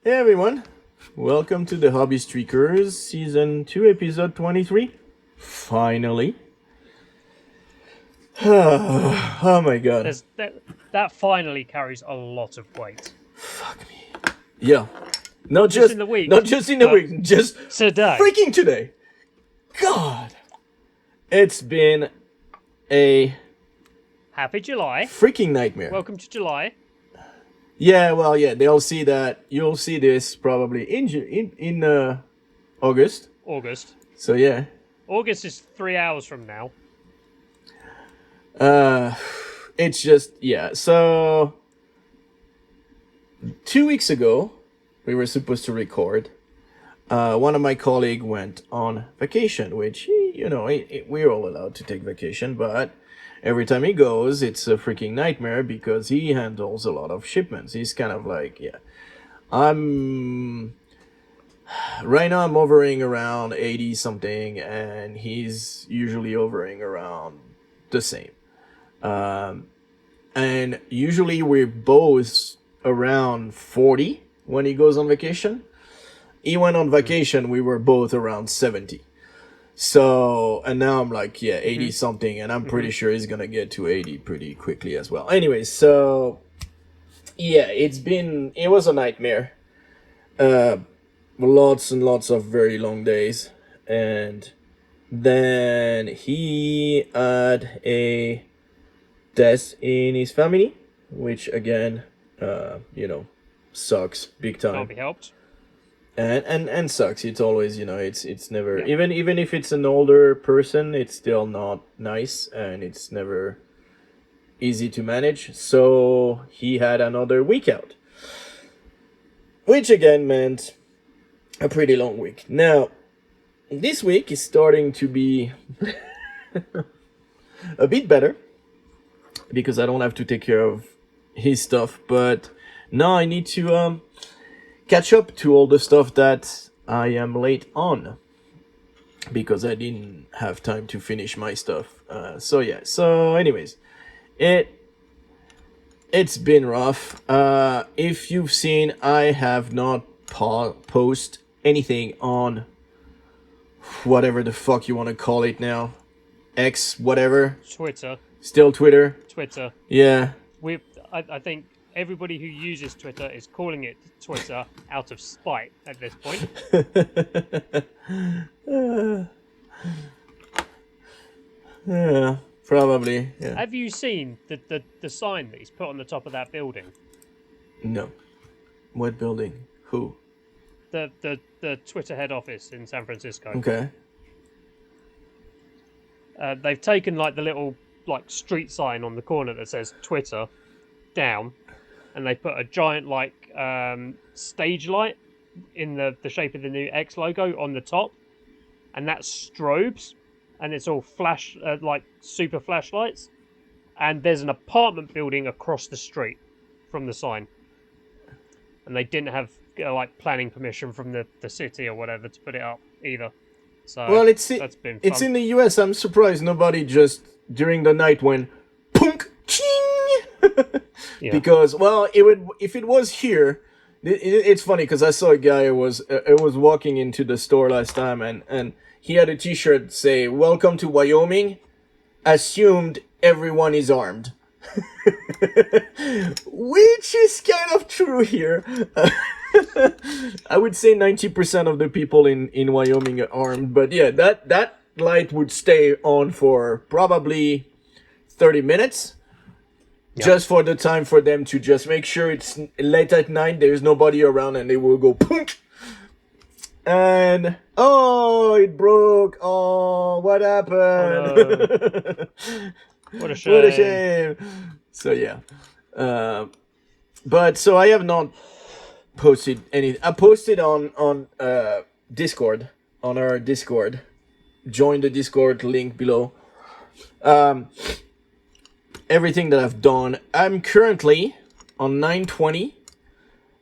Hey everyone, welcome to the Hobbystreakers Season 2 Episode 23. Finally. Oh my god. That finally carries a lot of weight. Fuck me. Yeah. Not just in the week. Not just in the week, just today. Freaking today. God. It's been a Happy July. Freaking nightmare. Welcome to July. Yeah, well, yeah, they'll see that. You'll see this probably in August. August. So yeah. August is 3 hours from now. It's just, yeah. So 2 weeks ago, we were supposed to record. One of my colleagues went on vacation, which, we're all allowed to take vacation, but every time he goes, it's a freaking nightmare because he handles a lot of shipments. He's kind of like, yeah. Right now I'm hovering around 80 something, and he's usually hovering around the same. And usually we're both around 40 when he goes on vacation. He went on vacation, we were both around 70. So, and now I'm like, yeah, 80 something, and I'm pretty sure he's gonna get to 80 pretty quickly as well. Anyway, so, yeah, it was a nightmare. Lots and lots of very long days. And then he had a death in his family, which again, sucks big time. Can't be helped. And sucks. It's always, it's never, even if it's an older person, it's still not nice, and it's never easy to manage. So he had another week out, which again meant a pretty long week. Now, this week is starting to be a bit better because I don't have to take care of his stuff, but now I need to catch up to all the stuff that I am late on because I didn't have time to finish my stuff. So yeah. So anyways, it's been rough. If you've seen, I have not post anything on whatever the fuck you want to call it now, X, whatever. Twitter. Still Twitter. Twitter. Yeah. I think everybody who uses Twitter is calling it Twitter out of spite at this point. Yeah, probably. Yeah. Have you seen the sign that he's put on the top of that building? No. What building? Who? The Twitter head office in San Francisco. Okay. They've taken like the little street sign on the corner that says Twitter down, and they put a giant stage light in the shape of the new X logo on the top, and that's strobes, and it's all flash super flashlights, and there's an apartment building across the street from the sign, and they didn't have planning permission from the city or whatever to put it up either. So well, that's been fun. It's in the US. I'm surprised nobody just during the night went punk ching. Yeah. Because if it was here, it's funny because I saw a guy who was walking into the store last time, and he had a T-shirt say "Welcome to Wyoming." Assumed everyone is armed, which is kind of true here. I would say 90% of the people in Wyoming are armed, but yeah, that light would stay on for probably 30 minutes. Yep. Just for the time for them to just make sure it's late at night, there's nobody around, and they will go punk. And it broke. Oh, what happened? Oh, no. What a shame. What a shame. So yeah, but so I have not posted anything. I posted on Discord, on our Discord. Join the Discord link below. Everything that I've done. I'm currently on 920,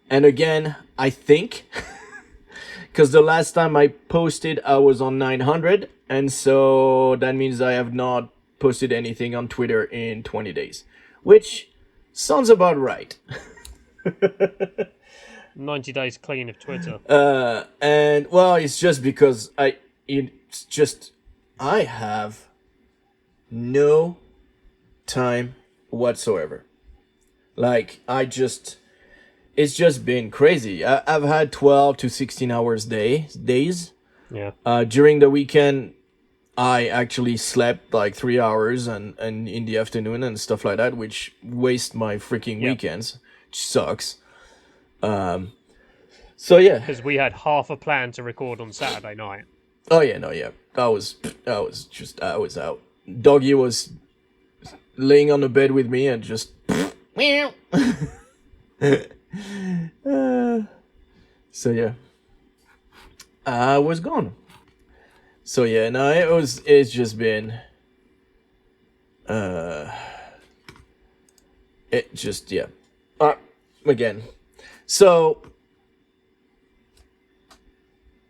and again, I think because the last time I posted I was on 900, and so that means I have not posted anything on Twitter in 20 days, which sounds about right. 90 days clean of Twitter. And well, it's just because I have no time whatsoever. Like it's just been crazy. I've had 12 to 16 hours days. Yeah. During the weekend, I actually slept like 3 hours and in the afternoon and stuff like that, which waste my freaking weekends, which sucks. So yeah. Because we had half a plan to record on Saturday night. Oh yeah, no, yeah. I was out. Doggy was laying on the bed with me and just so yeah. I was gone. So yeah, no, it's just been it just yeah. Again. So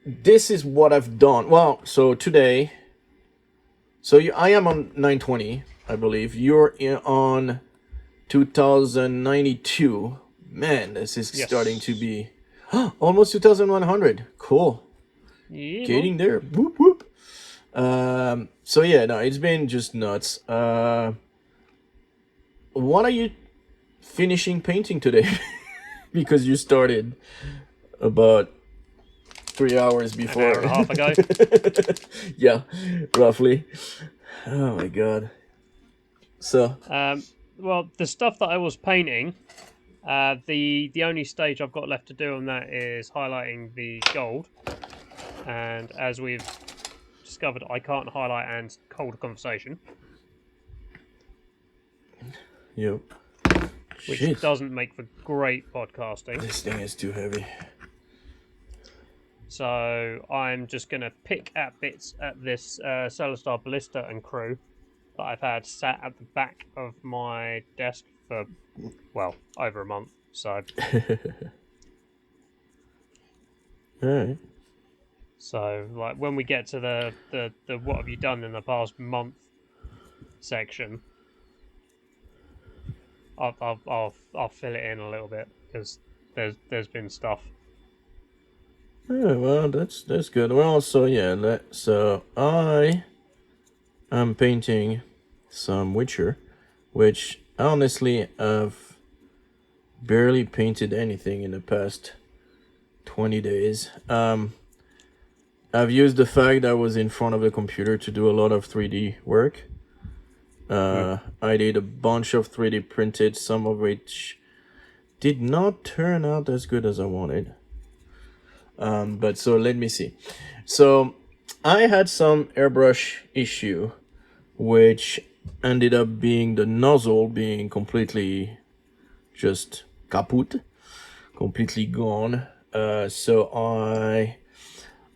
this is what I've done. Well, so today, I am on 920, I believe. You're on 2092. Man, this is starting to be almost 2100. Cool. Yeah, Getting there. Whoop whoop. So yeah, no, it's been just nuts. What are you finishing painting today? Because you started about 3 hours before. An hour and a half ago. Yeah, roughly. Oh my god. So well, the stuff that I was painting, the only stage I've got left to do on that is highlighting the gold. And as we've discovered, I can't highlight and hold a conversation. Yep. Which Shit. doesn't make for great podcasting. This thing is too heavy. So I'm just going to pick at bits at this Celestar Ballista and crew that I've had sat at the back of my desk for, well, over a month. So, Alright. So like when we get to the what have you done in the past month section, I'll fill it in a little bit because there's been stuff. Yeah, well, that's good. Well, so yeah, so I am painting some Witcher, which honestly I've barely painted anything in the past 20 days. I've used the fact that I was in front of the computer to do a lot of 3D work. I did a bunch of 3D printed, some of which did not turn out as good as I wanted. But so let me see. So I had some airbrush issue, which ended up being the nozzle being completely just kaput, completely gone. So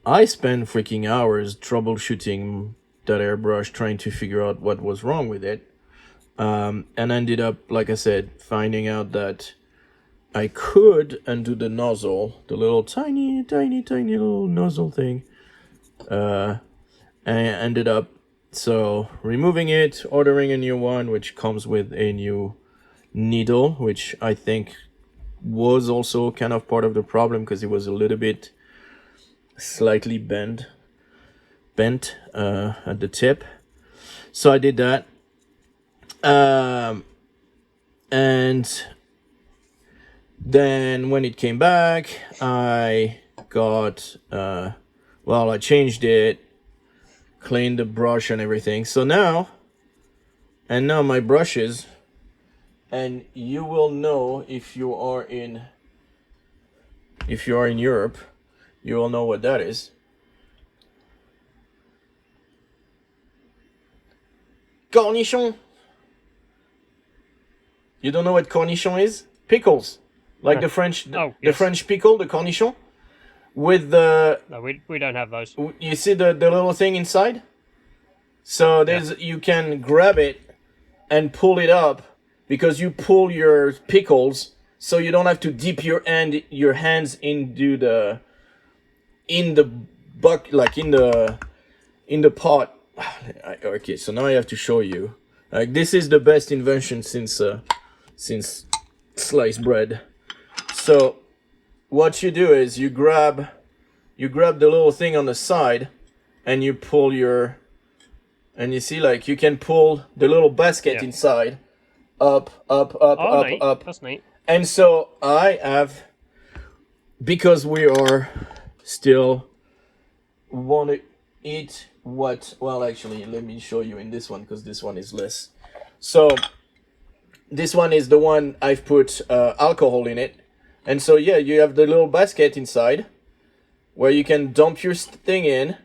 I spent freaking hours troubleshooting that airbrush, trying to figure out what was wrong with it. And ended up, like I said, finding out that I could undo the nozzle, the little tiny little nozzle thing. And I ended up removing it, ordering a new one, which comes with a new needle, which I think was also kind of part of the problem because it was a little bit slightly bent at the tip. So I did that. And then when it came back, I got I changed it, cleaned the brush and everything. So now my brushes, and you will know if you are in Europe, you will know what that is. Cornichon. You don't know what cornichon is? Pickles. Like the French, the French pickle, the cornichon, with the. No, we don't have those. You see the little thing inside. So you can grab it and pull it up because you pull your pickles, so you don't have to dip your hands into the pot. Okay, so now I have to show you. Like, this is the best invention since sliced bread. So what you do is you grab the little thing on the side, and you pull your, and you see, like, you can pull the little basket inside, up, neat. up. That's neat. And so I have, because we are still want to eat what, well, actually, let me show you in this one, because this one is less. So this one is the one I've put alcohol in it. And so, yeah, you have the little basket inside where you can dump your thing in,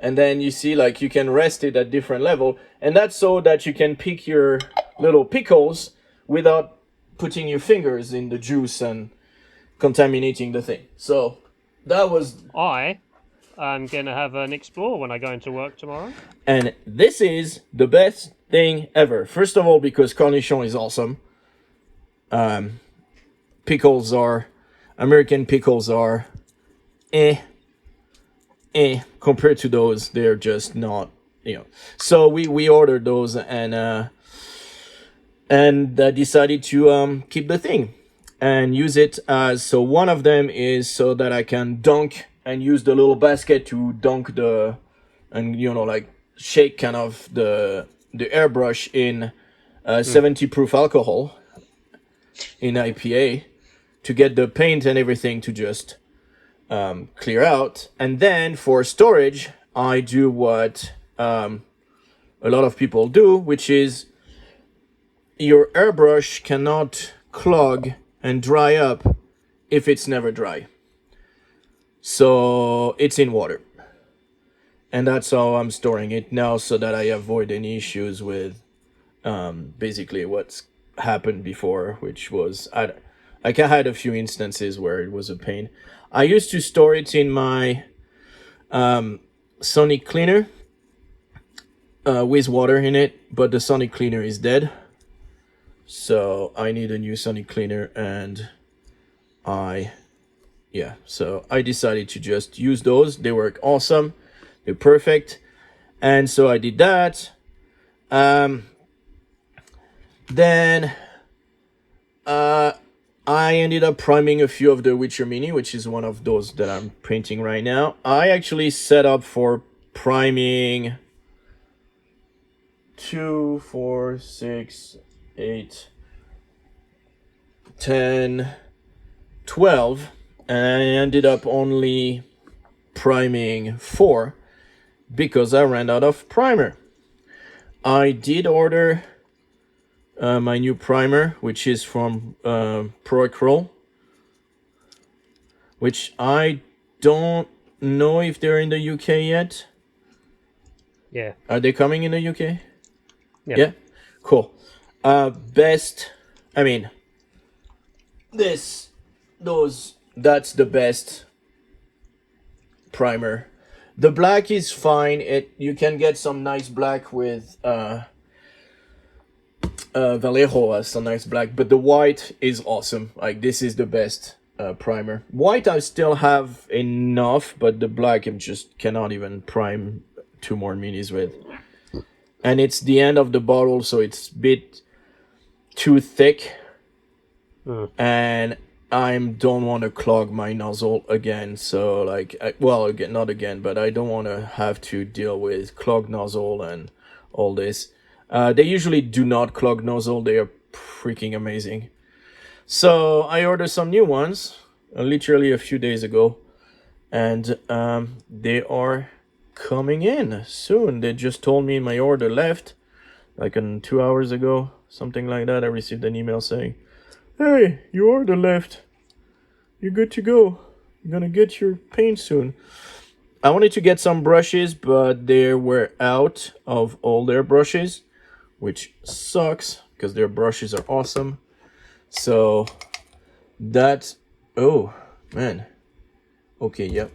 and then you see, like, you can rest it at different level. And that's so that you can pick your little pickles without putting your fingers in the juice and contaminating the thing. So that was... I'm going to have an explore when I go into work tomorrow. And this is the best thing ever. First of all, because cornichon is awesome. Pickles are... American pickles are... compared to those. They're just not, you know. So we ordered those, and decided to keep the thing and use it as, so one of them is so that I can dunk and use the little basket to dunk the, and, you know, like, shake kind of the airbrush in 70 proof alcohol in IPA to get the paint and everything to just clear out. And then for storage, I do what a lot of people do, which is your airbrush cannot clog and dry up if it's never dry. So it's in water. And that's how I'm storing it now, so that I avoid any issues with basically what's happened before, which was, I had a few instances where it was a pain. I used to store it in my Sonic cleaner with water in it, but the Sonic cleaner is dead. So I need a new Sonic cleaner, and so I decided to just use those. They work awesome. They're perfect. And so I did that. Then I ended up priming a few of the Witcher Mini, which is one of those that I'm painting right now. I actually set up for priming 2, 4, 6, 8, 10, 12, and I ended up only priming 4 because I ran out of primer. I did order my new primer, which is from Proacryl, which I don't know if they're in the UK yet. Yeah. Are they coming in the UK? Yeah. Cool. I mean, that's the best primer. The black is fine. You can get some nice black with Vallejo has some nice black, but the white is awesome. Like, this is the best primer. White I still have enough, but the black I just cannot even prime 2 more minis with. And it's the end of the bottle, so it's a bit too thick. And I don't want to clog my nozzle again. So, like, not again, but I don't want to have to deal with clogged nozzle and all this. They usually do not clog nozzle. They are freaking amazing. So I ordered some new ones literally a few days ago, and they are coming in soon. They just told me my order left like 2 hours ago, something like that. I received an email saying, "Hey, your order left. You're good to go. You're gonna get your paint soon." I wanted to get some brushes, but they were out of all their brushes, which sucks because their brushes are awesome. So that's, oh man, okay, yep.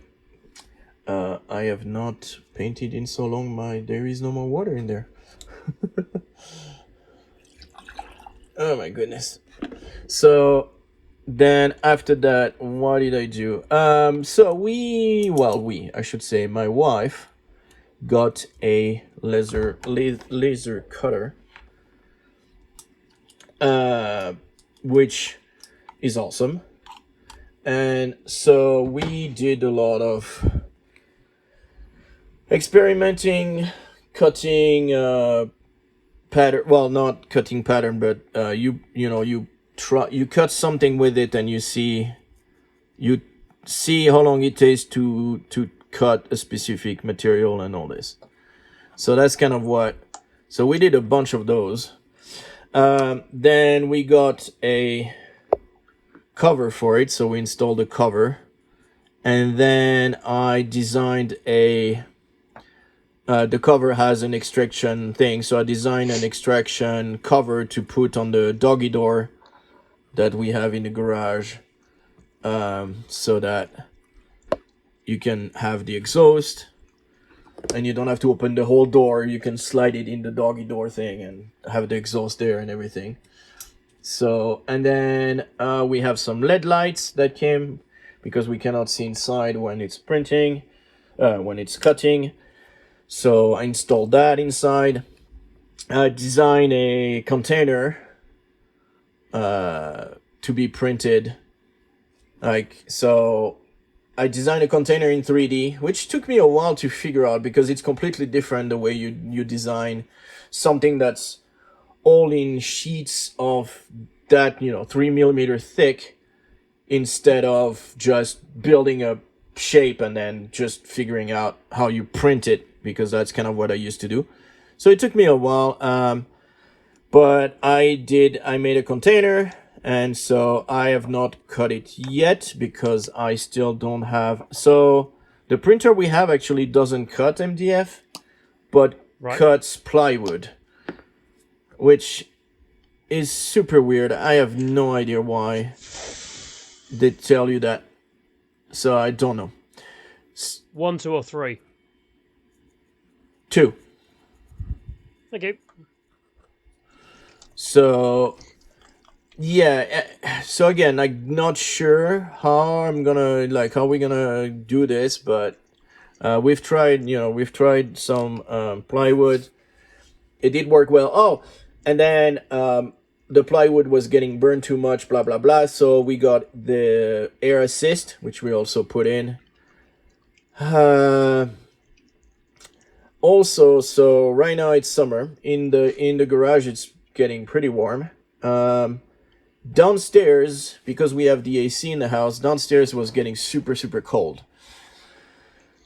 I have not painted in so long. There is no more water in there. Oh my goodness. So then after that, what did I do? I should say my wife got a laser cutter, which is awesome. And so we did a lot of experimenting, cutting pattern. Well, not cutting pattern, but you cut something with it, and you see how long it takes to cut a specific material and all this. So that's kind of what. So we did a bunch of those. Then we got a cover for it, so we installed a cover, and then I designed a. The cover has an extraction thing, so I designed an extraction cover to put on the doggy door that we have in the garage, so that you can have the exhaust and you don't have to open the whole door. You can slide it in the doggy door thing and have the exhaust there and everything. So, and then we have some LED lights that came because we cannot see inside when it's printing, when it's cutting. So I installed that inside. I designed a container to be printed. So I designed a container in 3D, which took me a while to figure out because it's completely different the way you design something that's all in sheets of that, 3mm thick, instead of just building a shape and then just figuring out how you print it, because that's kind of what I used to do. So it took me a while, but I made a container, and so I have not cut it yet because I still don't have. So the printer we have actually doesn't cut MDF, but cuts plywood, which is super weird. I have no idea why they tell you that. So I don't know. 1, 2, or 3? 2. Thank you. So yeah, so again, I'm not sure how we're gonna do this, but we've tried some plywood. It did work well. Oh, and then the plywood was getting burned too much, blah blah blah. So we got the air assist, which we also put in. Also, so right now it's summer. In the garage it's getting pretty warm. Downstairs, because we have the AC in the house, downstairs was getting super cold.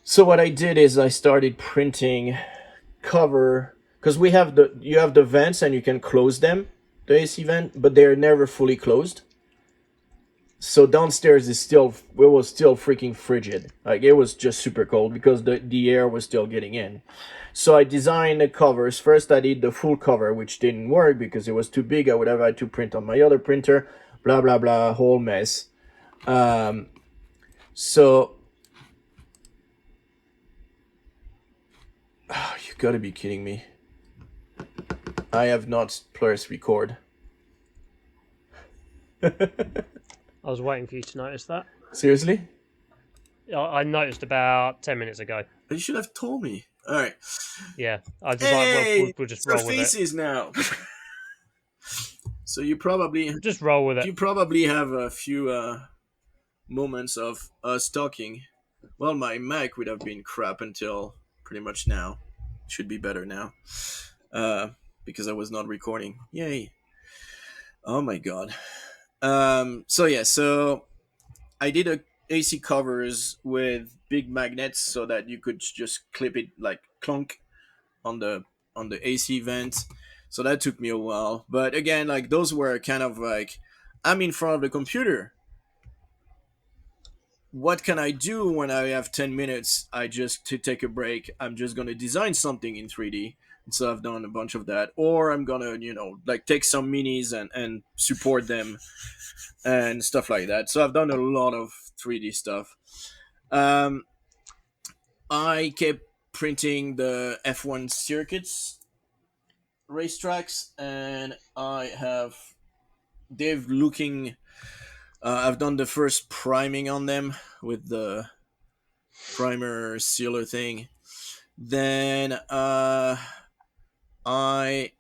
So what I did is I started printing cover, because you have the vents and you can close them, the AC vent, but they're never fully closed. So downstairs it was still freaking frigid. Like, it was just super cold because the air was still getting in. So I designed the covers. First I did the full cover, which didn't work because it was too big. I would have had to print on my other printer, blah blah blah, whole mess. So you gotta be kidding me. I have not pressed record. I was waiting for you to notice that. Seriously? I noticed about 10 minutes ago. You should have told me. All right. Yeah, I just we'll just roll with faces it. now. So you probably just roll with it. You probably have a few moments of us talking. Well, my mic would have been crap until pretty much now. Should be better now, because I was not recording. Yay! Oh my god. So I did a AC covers with big magnets so that you could just clip it like clunk on the AC vent. So that took me a while, but again, like, those were kind of like, I'm in front of the computer. What can I do when I have 10 minutes? To take a break, I'm just gonna design something in 3D. And so I've done a bunch of that, or I'm gonna take some minis and support them and stuff like that. So I've done a lot of 3D stuff. I kept printing the F1 circuits racetracks, and I've done the first priming on them with the primer sealer thing. Then I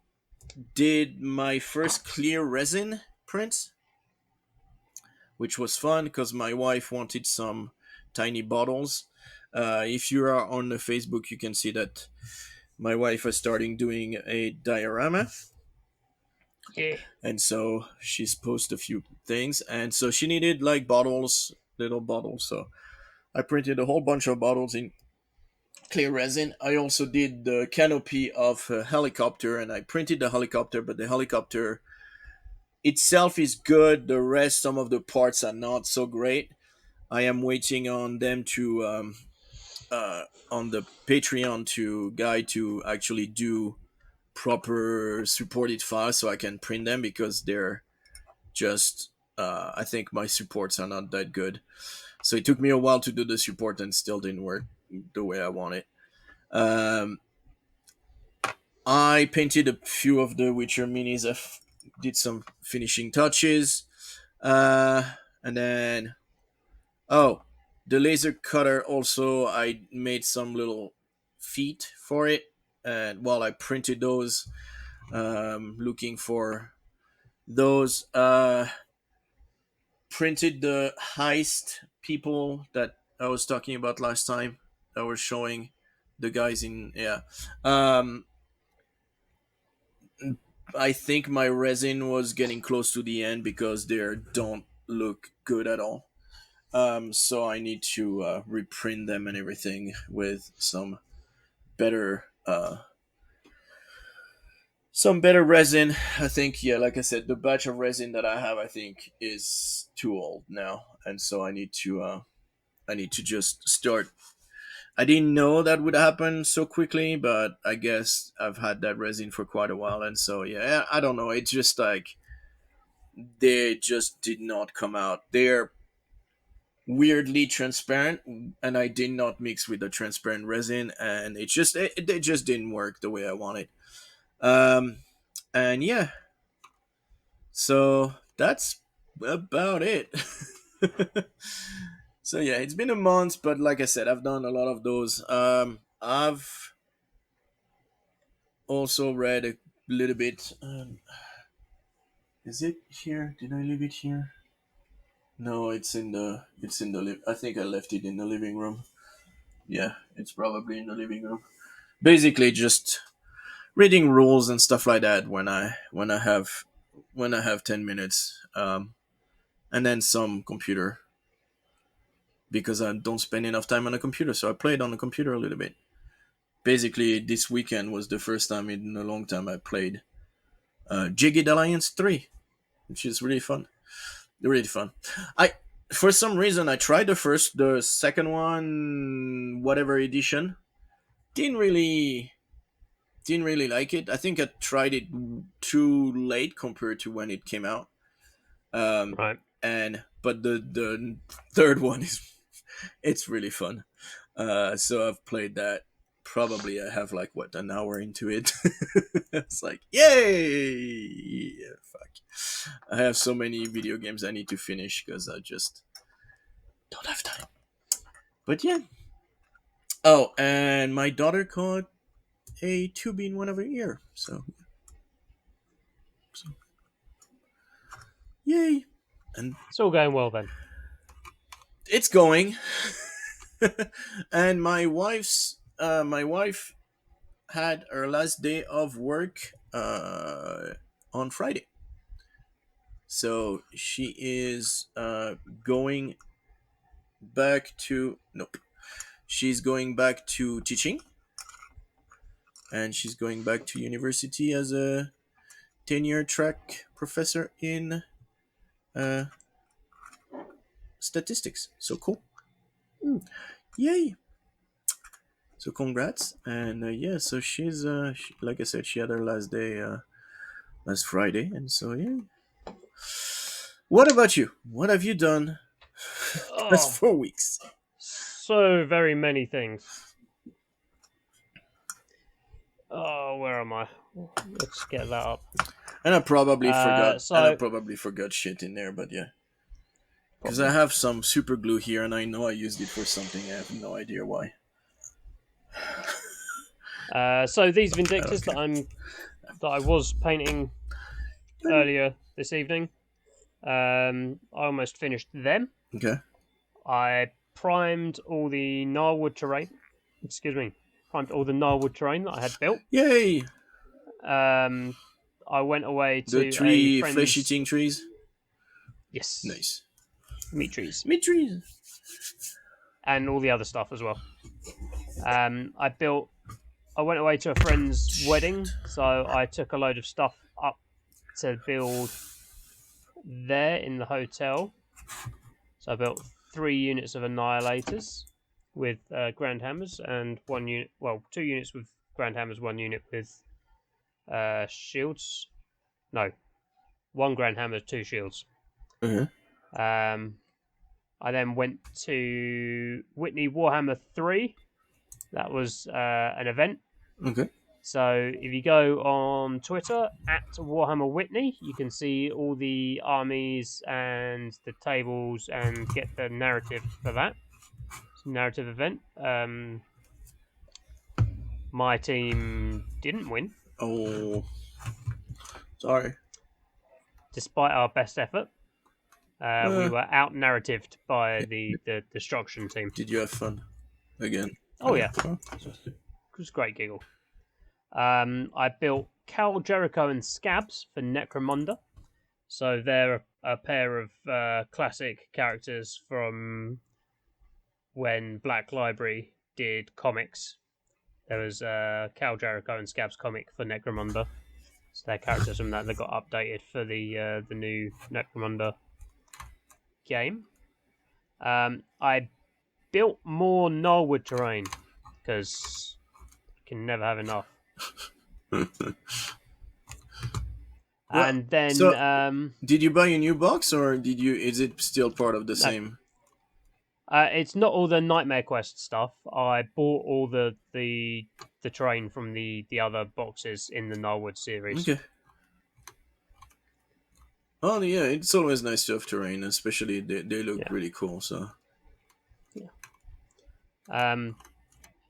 did my first clear resin print which was fun because my wife wanted some tiny bottles. If you are on the Facebook, you can see that my wife is starting doing a diorama, Yeah. and so she's posted a few things, and so she needed like bottles, little bottles. So I printed a whole bunch of bottles in clear resin. I also did the canopy of a helicopter, and I printed the helicopter, but the helicopter itself is good. The rest, some of the parts are not so great. I am waiting on them to on the Patreon to guide to actually do proper supported files so I can print them, because they're just I think my supports are not that good. So it took me a while to do the support and still didn't work the way I wanted. I painted a few of the Witcher minis. Did some finishing touches. And then, oh, the laser cutter also, I made some little feet for it. And while I printed those, looking for those, printed the heist people that I was talking about last time. I was showing the guys in, yeah. I think my resin was getting close to the end because they don't look good at all. So I need to reprint them and everything with better some better resin. I think, yeah, like I said, the batch of resin that I have, I think, is too old now, and so I need to just start. I didn't know that would happen so quickly, but I guess I've had that resin for quite a while, and so yeah, I don't know. It's just like they just did not come out. They're weirdly transparent, and I did not mix with the transparent resin, and it just didn't work the way I wanted. Um, and yeah, so that's about it. So yeah, it's been a month, but like I said, I've done a lot of those. I've also read a little bit. Is it here? Did I leave it here? No, I think I left it in the living room. Yeah, it's probably in the living room. Basically, just reading rules and stuff like that when I have 10 minutes, and then some computer, because I don't spend enough time on a computer, so I played on the computer a little bit. Basically, this weekend was the first time in a long time I played Jagged Alliance 3, which is really fun. Really fun. I For some reason I tried the second one, whatever edition. Didn't really like it. I think I tried it too late compared to when it came out. Right. And but the third one is it's really fun. So I've played that. Probably I have like what, an hour into it. It's like, yay! Yeah, fuck. I have so many video games I need to finish because I just don't have time. But yeah. Oh, and my daughter caught a tube in one of her ear. So yay! And It's all going well then. it's going. And my wife had her last day of work on Friday, so she is going back to nope. She's going back to teaching, and she's going back to university as a tenure track professor in uh, statistics. So cool! Yay! So congrats, and yeah, so she's like I said, she had her last day last Friday, and so yeah. What about you? What have you done past Oh, 4 weeks? so very many things. Oh, where am I? Let's get that up. And I probably forgot, So and I probably forgot shit in there, but yeah, because I have some super glue here, and I know I used it for something. I have no idea why. so these Vindictors Okay. that I was painting earlier this evening. I almost finished them. Okay. I primed all the gnarlwood terrain. Primed all the gnarlwood terrain that I had built. Yay! I went away to The tree, a friend's... flesh-eating trees. Yes. Nice. Meat trees. Meat trees. And all the other stuff as well. I went away to a friend's wedding, so I took a load of stuff up to build there in the hotel. So I built 3 units of Annihilators with Grand Hammers and 2 units with Grand Hammers, 1 unit with shields. No, 1 Grand Hammer, 2 shields. Mm-hmm. I then went to Whitney Warhammer 3. That was an event. Okay. So if you go on Twitter at Warhammer Whitney, you can see all the armies and the tables and get the narrative for that. It's a narrative event. My team didn't win. Oh, sorry. Despite our best effort. We were out-narratived by the destruction team. Did you have fun? Again? Oh, yeah. It was a great giggle. I built Cal, Jericho, and Scabs for Necromunda. So they're a pair of classic characters from when Black Library did comics. There was a Cal, Jericho, and Scabs comic for Necromunda. So they're characters from that got updated for the new Necromunda game. I built more gnarlwood terrain because you can never have enough. And then, did you buy a new box, or is it still part of the same? It's not all the Nightmare Quest stuff. I bought all the terrain from the other boxes in the gnarlwood series. Okay. Oh yeah, it's always nice to have terrain, especially they look really cool. So. Yeah.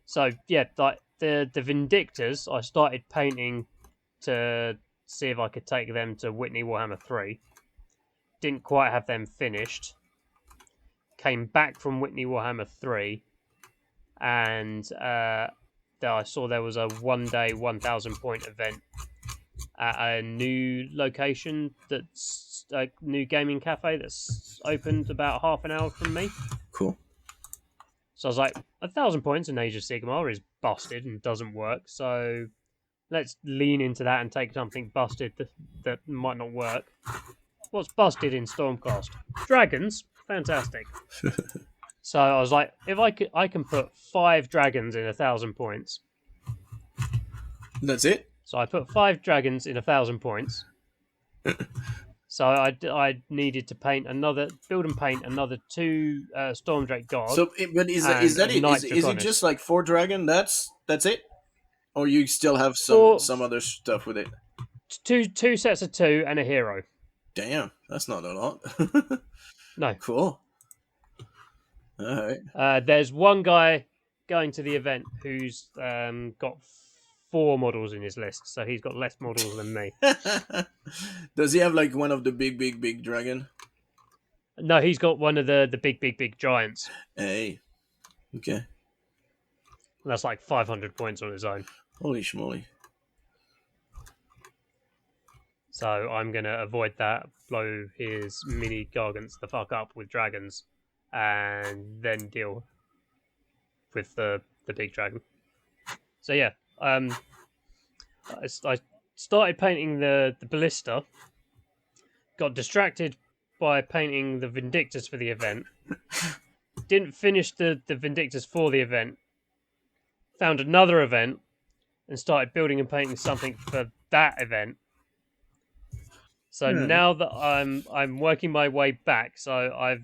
So yeah, like the Vindictors, I started painting to see if I could take them to Whitney Warhammer 3. Didn't quite have them finished. Came back from Whitney Warhammer 3, and I saw there was a 1-day 1,000 point event at a new location that's a new gaming cafe that's opened about half an hour from me. Cool. So I was like, 1,000 points in Age of Sigmar is busted and doesn't work, so let's lean into that and take something busted that might not work. What's busted in Stormcast? Dragons. Fantastic. So I was like, if I can put 5 dragons in 1,000 points. That's it? So I put 5 dragons in 1,000 points. So I needed to build and paint another 2 Stormdrake guards. So, but is that it? Is it just like 4 dragon? That's it? Or you still have some other stuff with it? Two sets of 2 and a hero. Damn, that's not a lot. No. Cool. All right. There's one guy going to the event who's got 4 models in his list, so he's got less models than me. Does he have like one of the big dragon? No, he's got one of the big giants. Hey. Okay. That's like 500 points on his own. Holy schmoly. So I'm going to avoid that, blow his mini gargants the fuck up with dragons, and then deal with the big dragon. So yeah, I started painting the ballista, got distracted by painting the Vindictors for the event, didn't finish the Vindictors for the event, found another event, and started building and painting something for that event. So now that I'm working my way back, so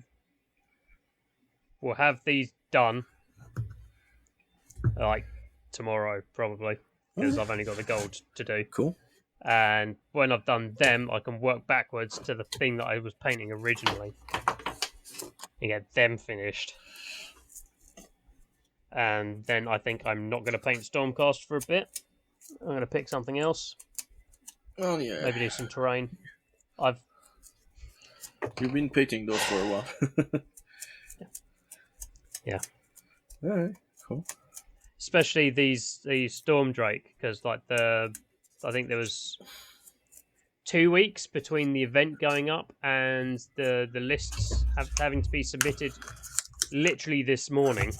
will have these done like tomorrow probably, because I've only got the gold to do. Cool. And when I've done them, I can work backwards to the thing that I was painting originally and get them finished. And then I think I'm not going to paint Stormcast for a bit. I'm going to pick something else. Oh yeah. Maybe do some terrain. You've been painting those for a while. Yeah. All right. Cool. Especially these Storm Drake, because like I think there was 2 weeks between the event going up and the lists having to be submitted literally this morning.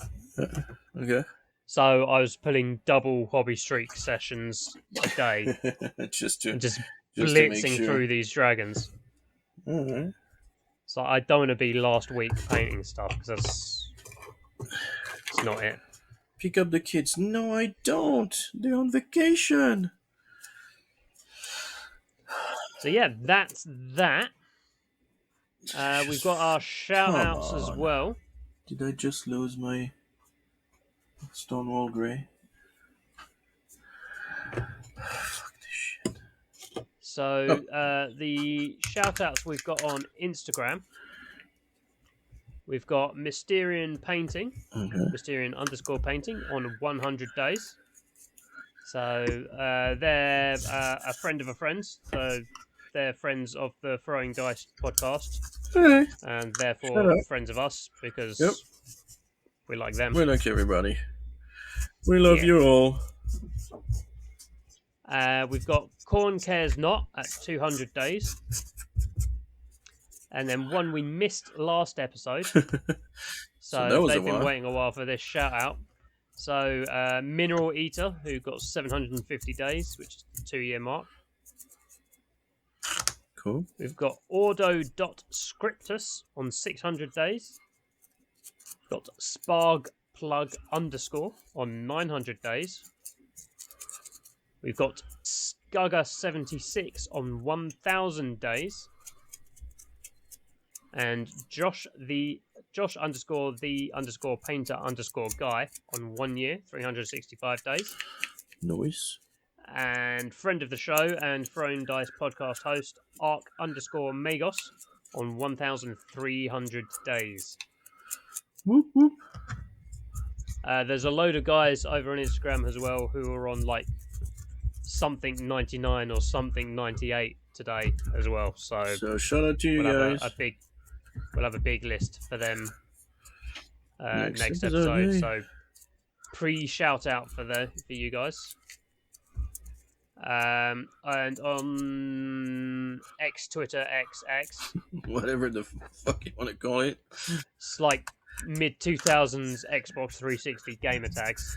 Okay. So I was pulling double hobby streak sessions a day just to blitzing sure. through these dragons. Alright. So I don't want to be last week painting stuff because it's not it. Pick up the kids. No, I don't. They're on vacation. So yeah, that's that. We've got our shout outs as well. Did I just lose my Stonewall Grey? Fuck this shit. So the shout outs we've got on Instagram. We've got Mysterian Painting, Mysterian_painting on 100 days. So they're a friend of a friend's. So they're friends of the Throwing Dice podcast. Right. And therefore friends of us because we like them. We like everybody. We love you all. We've got khornecaresnot at 200 days. And then one we missed last episode. So they've been waiting a while for this shout out. So Mineraleater, who got 750 days, which is the 2-year mark. Cool. We've got Ordo.scriptus on 600 days. We've got Spargplug_ on 900 days. We've got Skugga76 on 1,000 days. And Josh_the_painter_guy on 1 year, 365 days. Nice. And friend of the show and Thrown Dice podcast host Arc_Magos on 1,300 days. Whoop whoop. There's a load of guys over on Instagram as well who are on like something 99 or something 98 today as well. So shout out to you guys. We'll have a big list for them next episode. So pre-shout out for you guys. And on Twitter, XX, whatever the fuck you want to call it, it's like mid-2000s Xbox 360 gamer tags.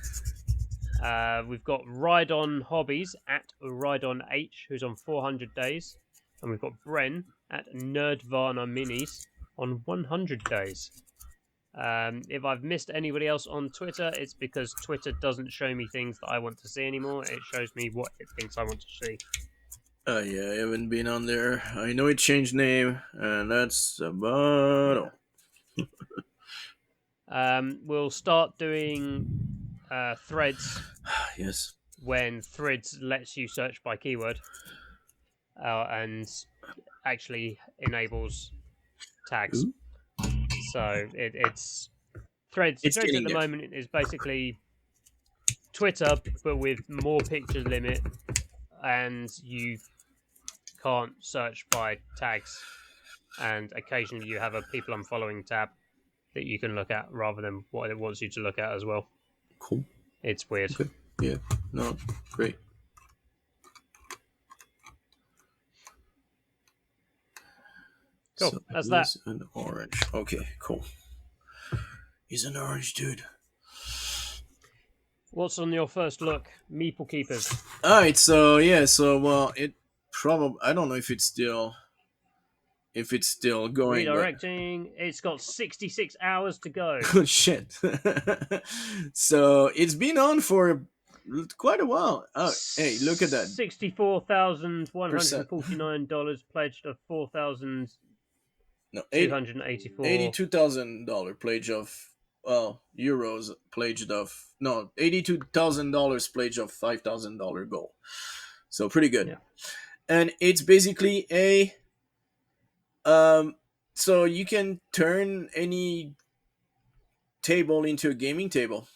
We've got RhydonHobbies at RhydonH, who's on 400 days. And we've got Bren at Nerdvana Minis on 100 days. If I've missed anybody else on Twitter, it's because Twitter doesn't show me things that I want to see anymore. It shows me what it thinks I want to see. Yeah, I haven't been on there. I know it changed name, and that's about all. We'll start doing threads. Yes. When threads lets you search by keyword and actually enables tags. Ooh. So it's threads. Threads at the moment is basically Twitter, but with more picture limit, and you can't search by tags. And occasionally you have a people I'm following tab that you can look at rather than what it wants you to look at as well. Cool. It's weird. Okay. Yeah. No. Great. Cool. So that's that. An orange. Okay, cool. He's an orange dude. What's on your first look? Meeple Keepers. Alright, well, it probably, I don't know if it's still going. Redirecting. But... It's got 66 hours to go. Oh, shit. So it's been on for quite a while. Oh, hey, look at that. $64,149 pledged of $4,284. No, $82,000 pledge of euros pledged of $82,000 pledge of $5,000 goal. So pretty good. Yeah. And it's basically a so you can turn any table into a gaming table.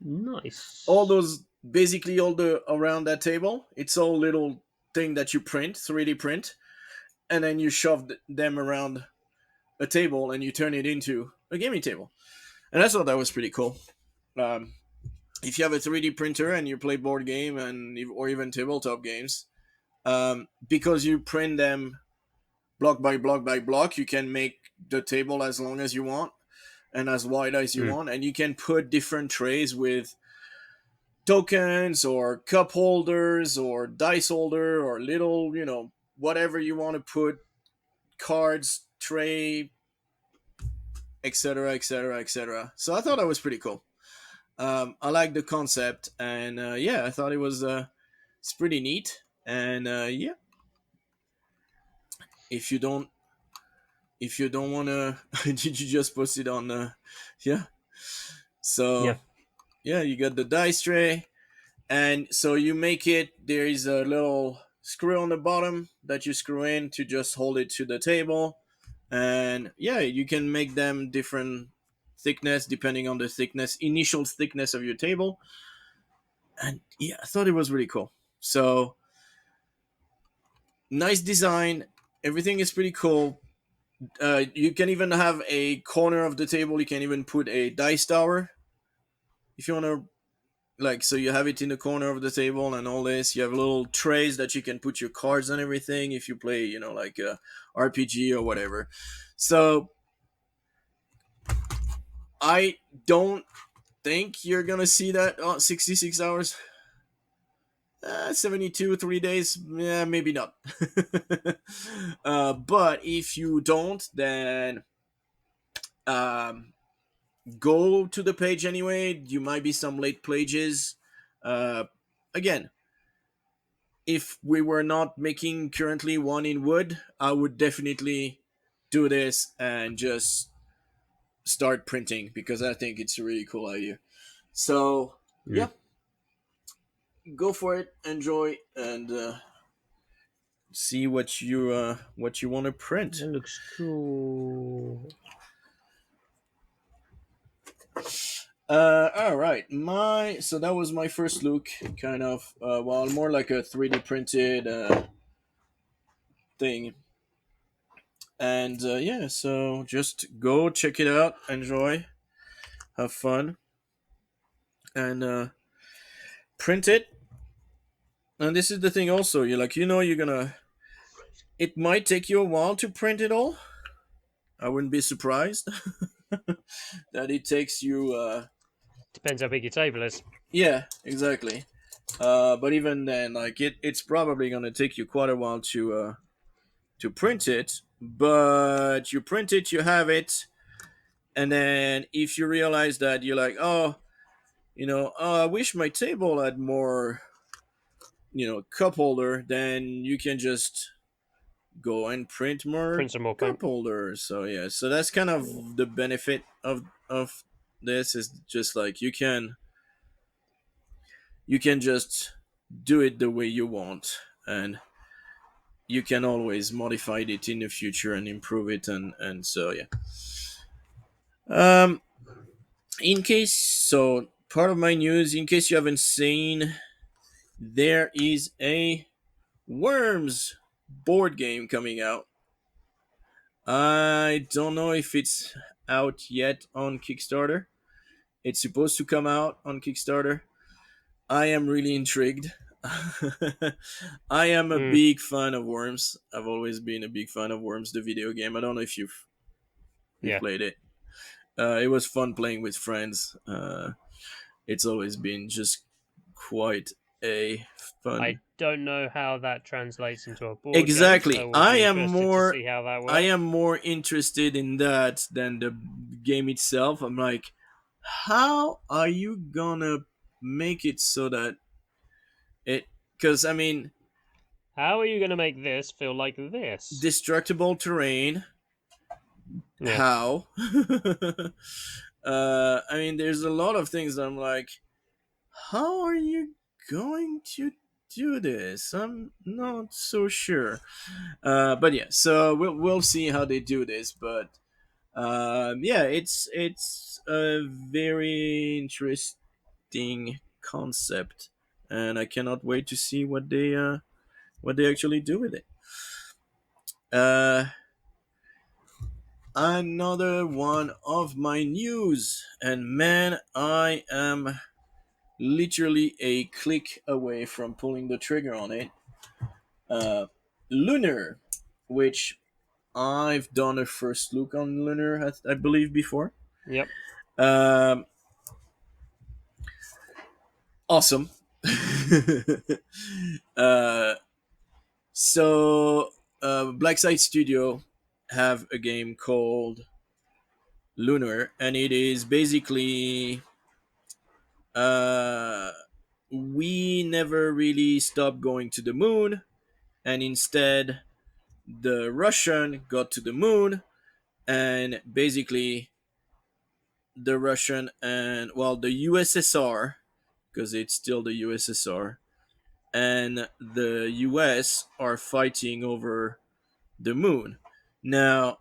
Nice. All the around that table, it's all little thing that you print, 3D print. and then you shove them around a table and you turn it into a gaming table. And I thought that was pretty cool. Um, if you have a 3D printer and you play board game or even tabletop games, because you print them block by block by block, you can make the table as long as you want and as wide as you want, and you can put different trays with tokens or cup holders or dice holder or little, whatever you want to put, cards, tray, etc., etc., etc. So I thought that was pretty cool. I like the concept, and yeah, I thought it's pretty neat. And yeah, if you don't want to, did you just post it on? Yeah. So yeah, you got the dice tray, and so you make it. There is a little screw on the bottom that you screw in to just hold it to the table, and yeah, you can make them different thickness depending on the initial thickness of your table. And yeah, I thought it was really cool. So nice design. Everything is pretty cool. You can even have a corner of the table. You can even put a dice tower if you want to. Like, so you have it in the corner of the table and all this. You have little trays that you can put your cards and everything if you play, like a RPG or whatever. So I don't think you're gonna see that 66 hours. 72, 3 days, yeah, maybe not. But if you don't, then go to the page anyway. You might be some late pages. Again, if we were not making currently one in wood, I would definitely do this and just start printing, because I think it's a really cool idea. So yeah, go for it, enjoy, and see what you want to print. It looks cool. All right, so that was my first look, kind of. Well, more like a 3D printed thing, and yeah. So just go check it out, enjoy, have fun, and print it. And this is the thing, also. You're gonna. It might take you a while to print it all. I wouldn't be surprised that it takes you. Depends how big your table is. Yeah, exactly. But even then, it's probably gonna take you quite a while to print it. But you print it, you have it, and then if you realize that you're like, oh, I wish my table had more, cup holder, then you can just go and print more Print some more cup holders. So yeah, so that's kind of the benefit of this, is just like you can just do it the way you want, and you can always modify it in the future and improve it, and so yeah. um part of my news, in case you haven't seen, there is a Worms board game coming out. I don't know if it's out yet on Kickstarter. It's supposed to come out on Kickstarter. I am really intrigued. I am a big fan of Worms. I've always been a big fan of Worms, the video game. I don't know if you've played it. It was fun playing with friends. It's always been just quite a fun. I don't know how that translates into a board Exactly. game, so I am more. to see how that works. I am more interested in that than the game itself. I'm like, how are you gonna make it so that it? Because I mean, how are you gonna make this feel like this? Destructible terrain. Yeah. How? I mean, there's a lot of things that I'm like, how are you going to do this? I'm not so sure. But yeah, so we'll see how they do this. But yeah, it's a very interesting concept, and I cannot wait to see what they actually do with it. Uh, Another one of my news, and man, I am literally a click away from pulling the trigger on it. Uh, Lunar, which I've done a first look on Lunar, I believe, before. Yep. Um, awesome. uh, so, Blackside Studio have a game called Lunar, and it is basically uh, we never really stopped going to the moon, and instead the Russian got to the moon, and basically the Russian and well the USSR, because it's still the USSR, and the US are fighting over the moon. Now,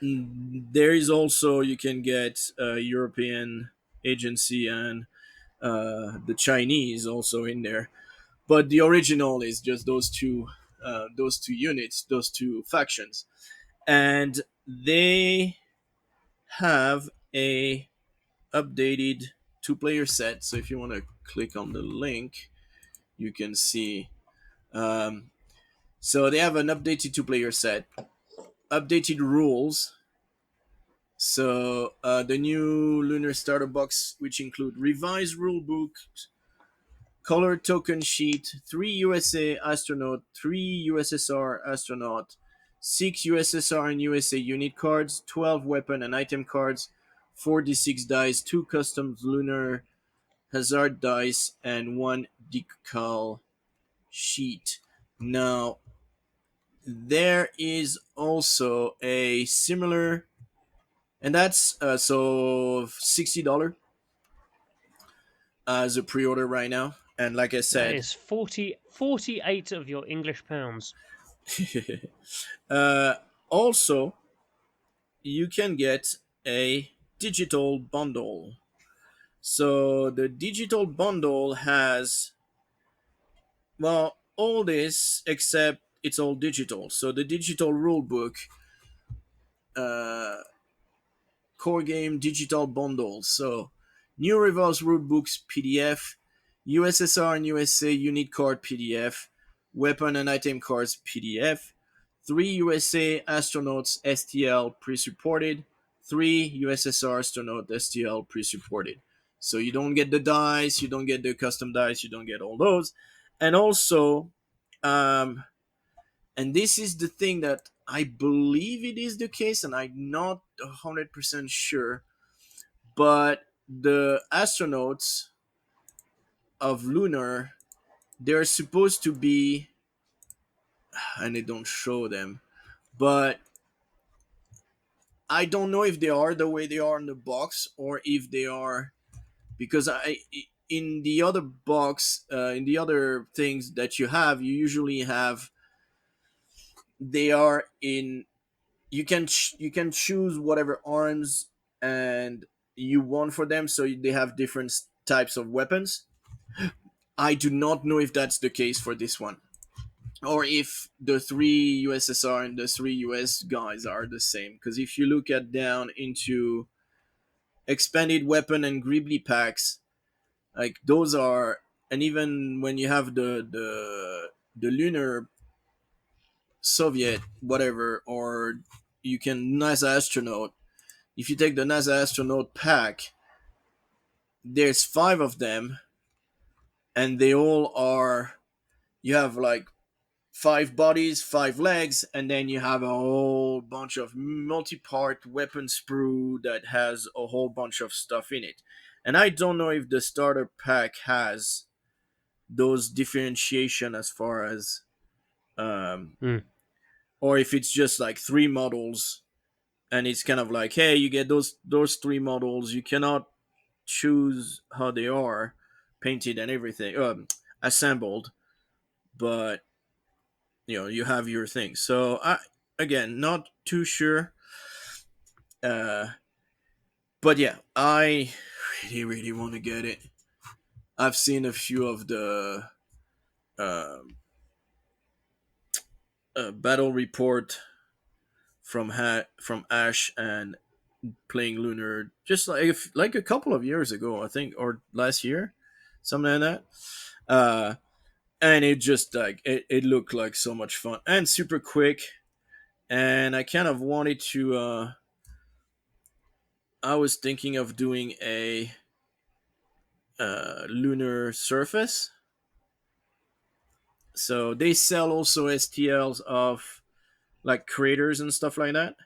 there is also you can get a European agency and the Chinese also in there, but the original is just those two units, those two factions, and they have a updated two-player set. So if you want to click on the link, you can see. Um, so they have an updated two-player set, updated rules. So the new Lunar Starter Box, which include revised rulebook, color token sheet, 3 USA astronaut, 3 USSR astronaut, 6 USSR and USA unit cards, 12 weapon and item cards, 4d6 dice, 2 custom lunar hazard dice, and 1 decal sheet. Now, there is also a similar, and that's so $60 as a pre-order right now. And like I That said, is 48 of your English pounds. uh, also you can get a digital bundle. So the digital bundle has, well, all this except it's all digital. So the digital rulebook, uh, core game digital bundle. So new reverse rulebooks PDF, USSR and USA unit card PDF, weapon and item cards PDF, 3 USA astronauts STL pre-supported, 3 USSR astronaut STL pre-supported. So you don't get the dice, you don't get the custom dice, you don't get all those, and also, um, and this is the thing that I believe it is the case, and I'm not 100% sure, but the astronauts of Lunar, they're supposed to be, and they don't show them, but I don't know if they are the way they are in the box or if they are, because in the other box, in the other things that you usually have, they are in, you can choose whatever arms and you want for them, so they have different types of weapons. I do not know if that's the case for this one, or if the 3 USSR and the 3 US guys are the same. Because if you look at down into expanded weapon and Gribbly packs, like those are, and even when you have the Lunar Soviet whatever, or you can NASA astronaut. If you take the NASA astronaut pack, there's 5 of them, and they all are. You have like 5 bodies, 5 legs, and then you have a whole bunch of multi-part weapon sprue that has a whole bunch of stuff in it. And I don't know if the starter pack has those differentiation as far as, um, Mm. or if it's just like 3 models, and it's kind of like, hey, you get those 3 models. You cannot choose how they are painted and everything, assembled, but you have your thing. So I, again, not too sure, uh but yeah, I really want to get it. I've seen a few of the, um a battle report from Ash and playing Lunar, just like a couple of years ago, I think, or last year, something like that. And it just like it looked like so much fun and super quick. And I kind of wanted to. I was thinking of doing a lunar surface. So they sell also STLs of like craters and stuff like that.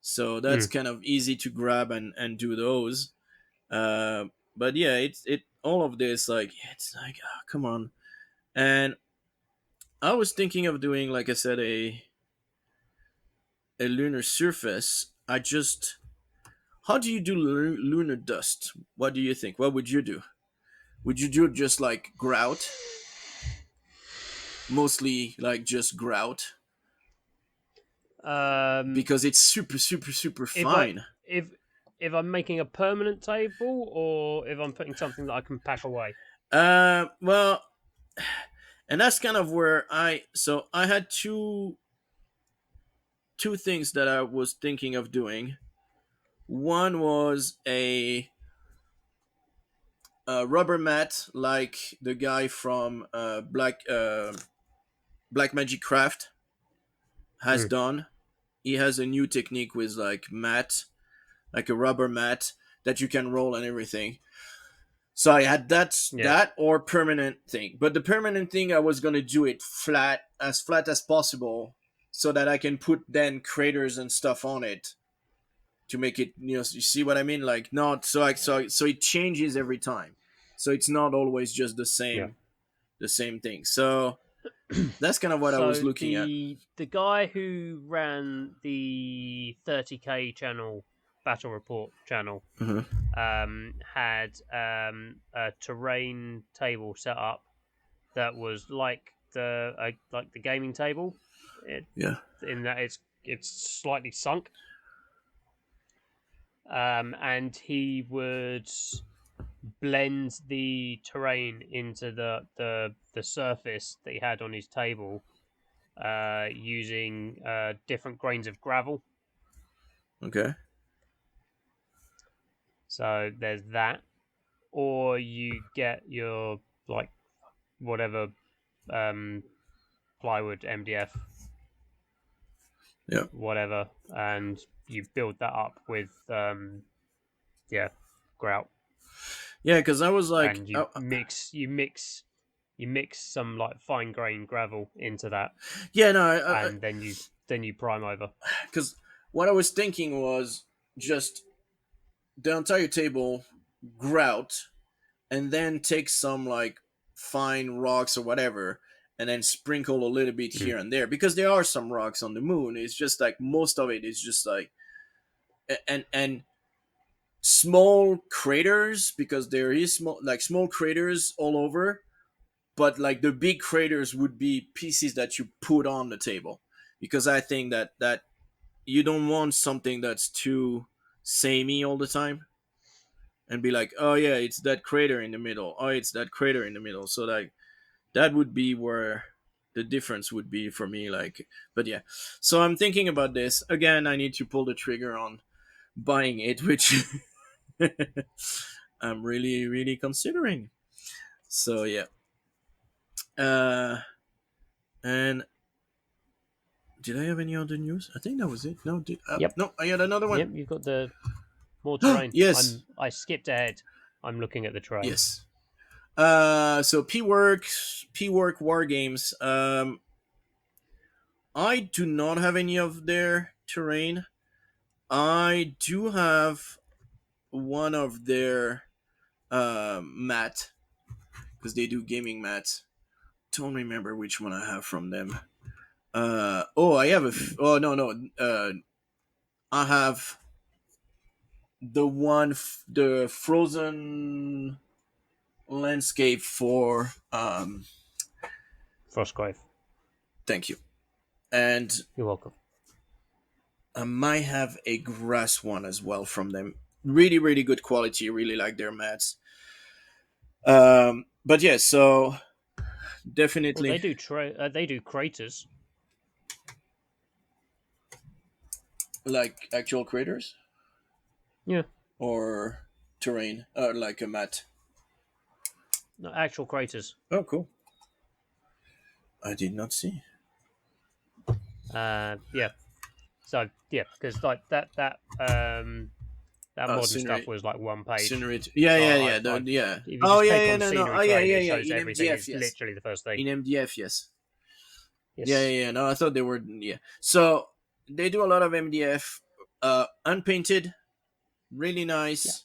So that's Mm. kind of easy to grab and do those. Uh, but yeah, it all of this like it's like come on. And I was thinking of doing, like I said, a lunar surface. I just how do you do lunar dust? What do you think? What would you do? Would you do just like grout? Mostly like just grout Um, because it's super super super if I fine. if if I'm making a permanent table, or if I'm putting something that I can pack away. Well, and that's kind of where I had two things that I was thinking of doing. One was a rubber mat like the guy from Black Magic Craft has Mm. done. He has a new technique with like mat, like a rubber mat that you can roll and everything. So I had Yeah, that or permanent thing. But the permanent thing, I was gonna do it flat as possible, so that I can put then craters and stuff on it to make it. You see what I mean? Like not so it changes every time. So it's not always just yeah. the same thing. So that's kind of what I was So looking at. the guy who ran the 30k channel, battle report channel, Uh-huh. had a terrain table set up that was like the gaming table, it, Yeah. in that it's slightly sunk, and he would blend the terrain into the surface that he had on his table, using different grains of gravel. Okay. So there's that, or you get your like whatever um, plywood, MDF, Yeah. whatever, and you build that up with yeah, grout, Yeah, because I was like, and you mix some like fine grained gravel into that, yeah, no, and then you prime over. because what I was thinking was just the entire table grout and then take some like fine rocks or whatever and then sprinkle a little bit Mm. here and there because there are some rocks on the moon. It's just like most of it is just like and small craters because there is small craters all over, but like the big craters would be pieces that you put on the table because I think that you don't want something that's too samey all the time and be like, oh yeah, it's that crater in the middle. Oh, it's that crater in the middle. So like that would be where the difference would be for me. Like, but yeah. So I'm thinking about this again. I need to pull the trigger on buying it, which I'm really really considering. So yeah. Uh, and did I have any other news? I think that was it. No, Yep, no, I had another one. yep. You've got the more terrain. Yes, I skipped ahead. I'm looking at the terrain. yes. So P Work War Games. I do not have any of their terrain. I do have one of their mat because they do gaming mats. Don't remember which one I have from them. Oh, I have oh no no. I have the one the frozen landscape for Frostgrave. thank you. And You're welcome. I might have a grass one as well from them. Really, really good quality. Really like their mats. But yeah, so Well, definitely. they do craters. Like actual craters Yeah, or terrain, like a mat. no, actual craters. Oh, cool. I did not see. Yeah. So yeah, because like that modern stuff Scenery, was like one page. scenery. Yeah, So yeah, yeah, I've yeah. if you Oh, just yeah, click yeah, on no, no. scenery Oh, yeah, trade, yeah, it yeah. shows In everything. MDF, It's yes. literally the first thing. In MDF, yes. Yeah, Yes. yeah, yeah. No, I thought they were. Yeah. So they do a lot of MDF, unpainted, really Yeah. nice.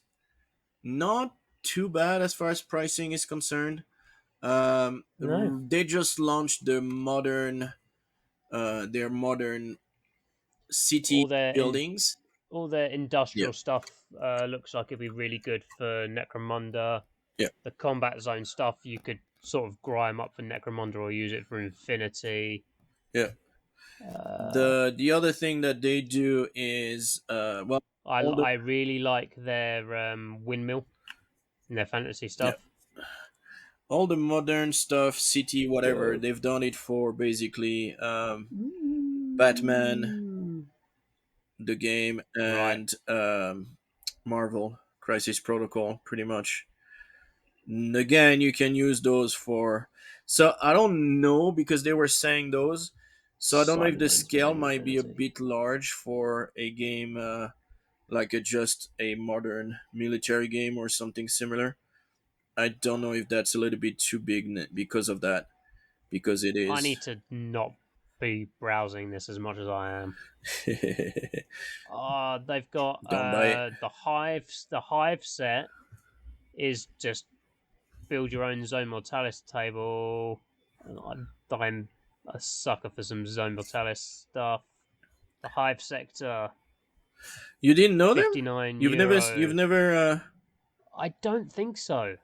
Not too bad as far as pricing is concerned. No. They just launched their modern All city their in buildings. all their Yeah, industrial stuff looks like it'd be really good for Necromunda. yeah. The combat zone stuff you could sort of grime up for Necromunda or use it for Infinity. Yeah. Uh, The other thing that they do is well, all the I really like their windmill and their fantasy yeah, stuff. all the modern stuff, city, whatever, Go. they've done it for basically Batman, the game, Right. and Marvel Crisis Protocol, pretty much. Again, you can use those for. So I don't know because they were saying those. So I don't know if Silent the Zones for scale might be a Infinity. bit large for a game like just a modern military game or something similar. I don't know if that's a little bit too big because of that. Because it I is. need to not be browsing this as much as I am. They've got Don't buy it. the hive. The hive set is just build your own zone mortalis table. I'm a sucker for some zone mortalis stuff. The hive sector, You didn't know them? 59 You've euro. never. I don't think so.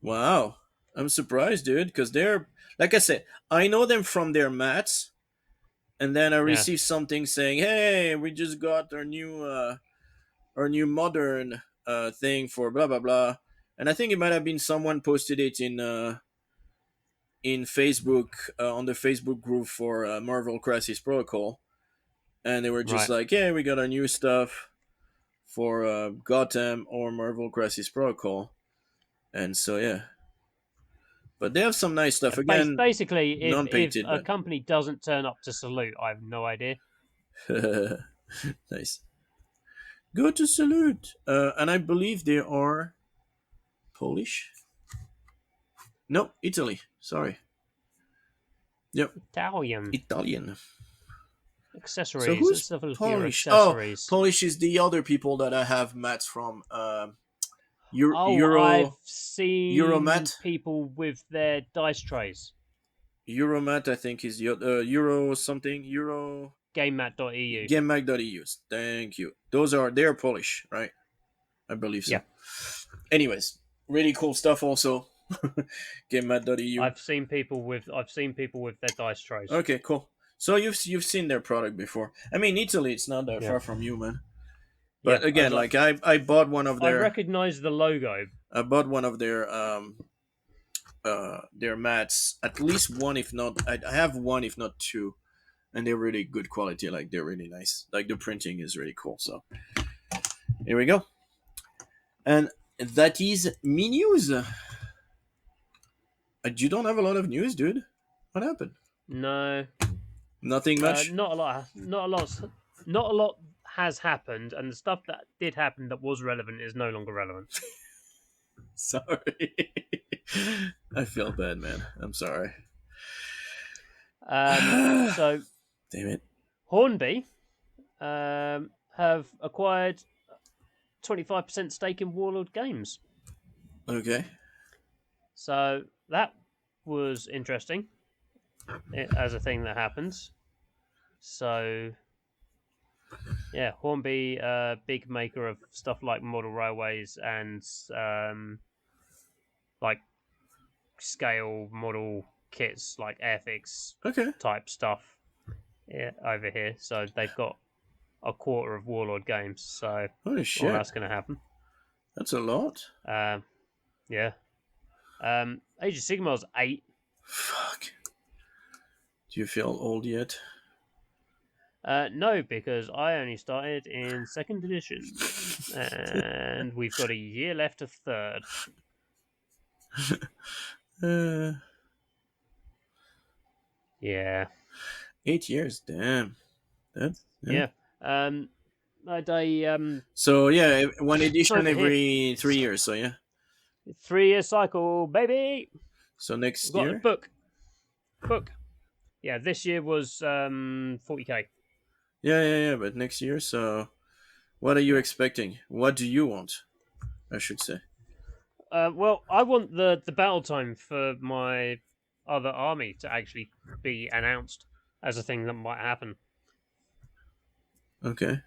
Wow, I'm surprised, dude. Because they're like I said, I know them from their mats, and then I Yeah, received something saying, "Hey, we just got our new modern thing for blah blah blah," and I think it might have been someone posted it in Facebook on the Facebook group for Marvel Crisis Protocol, and they were just right. like, "Yeah, we got our new stuff for Gotham or Marvel Crisis Protocol," and so yeah, but they have some nice stuff again, Basically, if non-painted, a but company doesn't turn up to salute, I have no idea. nice. Go to salute, and I believe they are Polish. No, Italy. Sorry. Yep, Italian Italian. So accessories. who's Let's have a look at your Polish? Oh, accessories. Polish is the other people that I have mats from. Oh, I've seen Euromat. people with their dice trays. Euromat, I think, is the Euro something. Euro GameMat.eu. GameMag.eu. Thank you. They're Polish, right? I believe so. Yeah, Anyways, really cool stuff. Also, GameMag.eu. I've seen people with their dice trays. Okay, cool. So you've seen their product before. I mean, Italy, it's not that Yeah, far from you, man. yeah. But again, like I bought one of I their recognize the logo. I bought one of their mats. At least one, if not, I have one, if not two, and they're really good quality. Like they're really nice. Like the printing is really cool. So here we go, and that is me news. You don't have a lot of news, dude. What happened? No, Nothing much. not a lot. Not a lot has happened, and the stuff that did happen that was relevant is no longer relevant. Sorry. I feel bad, man. I'm sorry. So Damn it. Hornby have acquired 25% stake in Warlord Games. Okay. So that was interesting as a thing that happens. So yeah, Hornby, big maker of stuff like model railways and like scale model kits, like Airfix Okay. type stuff over here. So they've got a quarter of Warlord Games. So Holy all shit. that's going to happen. That's a lot. Yeah. Age of Sigmar's 8. Fuck. Do you feel old yet? No, because I only started in 2nd edition, and we've got a year left of 3rd. Uh, Yeah. 8 years, damn. That's Yeah. So yeah, one edition over here. every 3 years. So yeah. 3-year cycle, baby. So We've next got a year. book. Yeah, this year was 40k. Yeah. But next year. So, what are you Yeah. expecting? What do you want? I should say. Well, I want the battle time for my other army to actually be announced as a thing that might happen Okay.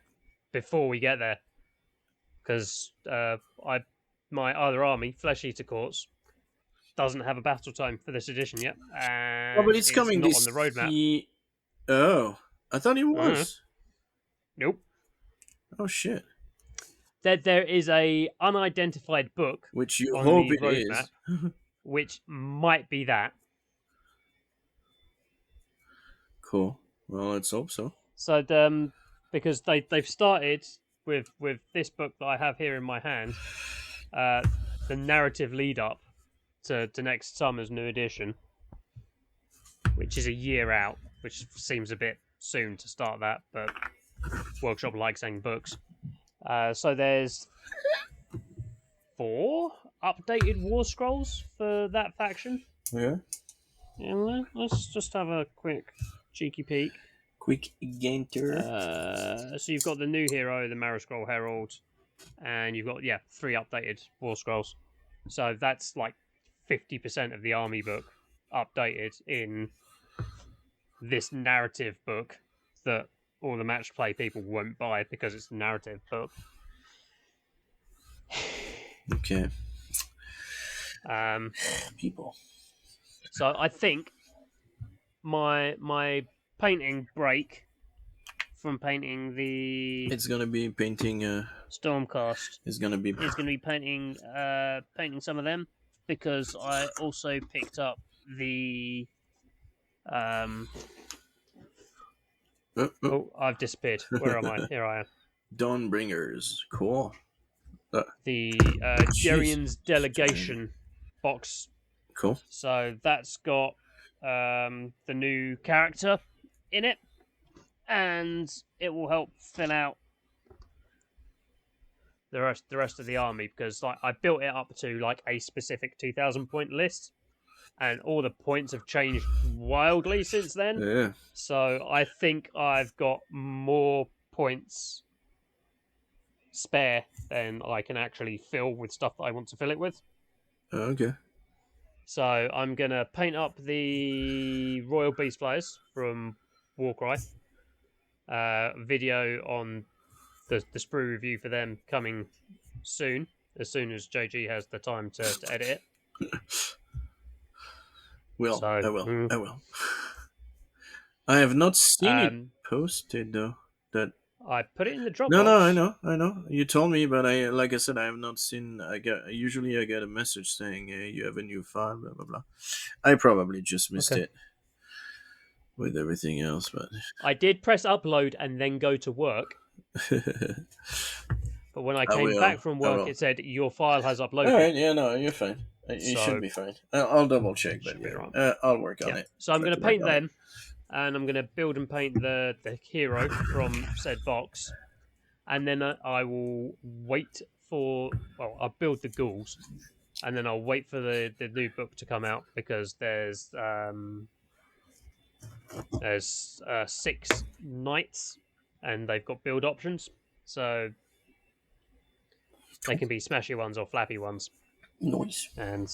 before we get there, because my other army, Flesh Eater Courts, doesn't have a battle time for this edition yet, Oh, but and it's it's coming not this. on the roadmap. Oh, I thought it was. Nope. Oh shit. There is a unidentified book Which you on hope the it roadmap, is. which might be that. Cool. Well, let's hope so. So, because they've started with this book that I have here in my hand, the narrative lead up to next summer's new edition, which is a year out, which seems a bit soon to start that, but Workshop likes saying books. So there's 4 updated War Scrolls for that faction. Yeah. And let's just have a quick cheeky peek. Quick gainter. So you've got the new hero, the Marrow Scroll Herald, and you've got 3 updated War Scrolls. So that's like 50% of the army book updated in this narrative book that all the match play people won't buy because it's a narrative book. Okay. Um, People. So I think my painting break from painting the It's gonna be painting. Stormcast It's gonna be. is going to be painting some of them, because I also picked up the Oh, I've disappeared. Where am I? Here I am. Dawnbringers. Cool. The Gerian's Delegation box. Cool. So that's got the new character in it, and it will help fill out the rest of the army, because like I built it up to like a specific 2,000 point list, and all the points have changed wildly since then. Yeah. So I think I've got more points spare than I can actually fill with stuff that I want to fill it with. Okay. So I'm going to paint up the Royal Beast Flyers from Warcry. Video on the sprue review for them coming soon as JG has the time to edit it. Well, So, I will. I have not seen it posted though. That I put it in the Dropbox. No, I know. You told me, but like I said, I have not seen. Usually I get a message saying, "Hey, you have a new file." Blah blah blah. I probably just missed it with everything else, but I did press upload and then go to work. But when I came back from work, it said your file has uploaded. All right, yeah, no, you're fine. You should be fine. I'll double check, but I'll work on it. So I'm going to paint them, and I'm going to build and paint the hero from said box, and then I will wait for. Well, I'll build the ghouls, and then I'll wait for the new book to come out, because there's 6 knights, and they've got build options, so they can be smashy ones or flappy ones. Nice. And